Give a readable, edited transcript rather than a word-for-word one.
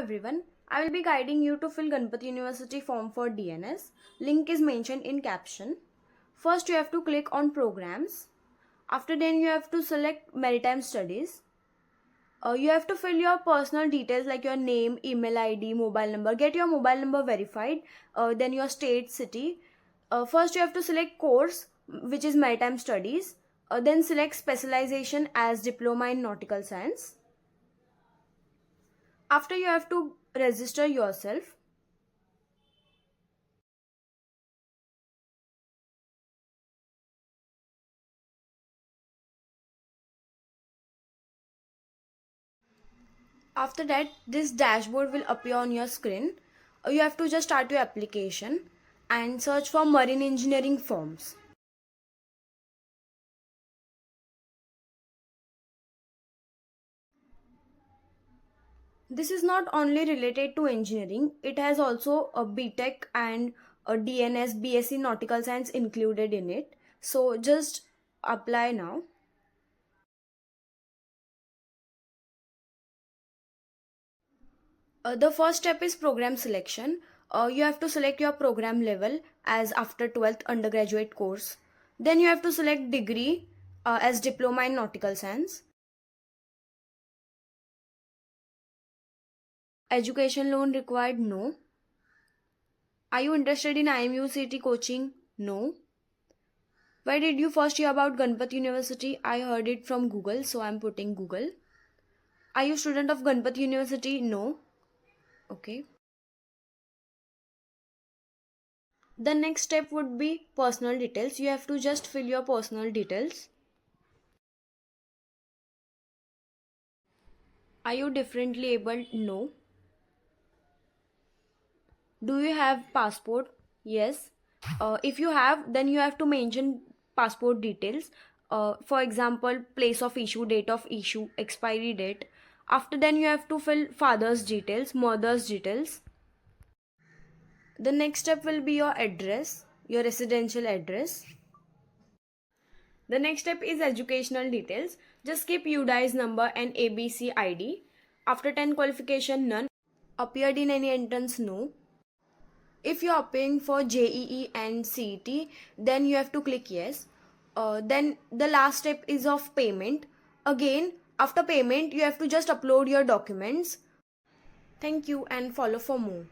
everyone, I will be guiding you to fill Ganpat University form for DNS. Link is mentioned in caption. First you have to click on programs. After then you have to select maritime studies. You have to fill your personal details like your name, email ID, mobile number. Get your mobile number verified. Then your state, city. First you have to select course, which is maritime studies. Then select specialization as diploma in nautical science. After you have to register yourself. After that, this dashboard will appear on your screen. You have to just start your application and search for marine engineering firms. This is not only related to engineering, it has also a BTech and a DNS BSc Nautical Science included in it. So just apply now. The first step is program selection. You have to select your program level as after 12th undergraduate course. Then you have to select degree as diploma in nautical science. Education loan required? No. Are you interested in IMUCT coaching? No. Where did you first hear about Ganpat University? I heard it from Google, so I'm putting Google. Are you student of Ganpat University? No. Okay. The next step would be personal details. You have to just fill your personal details. Are you differently able? No. Do you have passport? Yes. If you have, then you have to mention passport details. For example, place of issue, date of issue, expiry date. After then you have to fill father's details, mother's details. The next step will be your address, your residential address. The next step is educational details. Just keep UDI's number and ABC ID. After 10 qualification, none. Appeared in any entrance, no. If you are applying for JEE and CET, then you have to click yes. Then the last step is of payment. Again, after payment, you have to just upload your documents. Thank you and follow for more.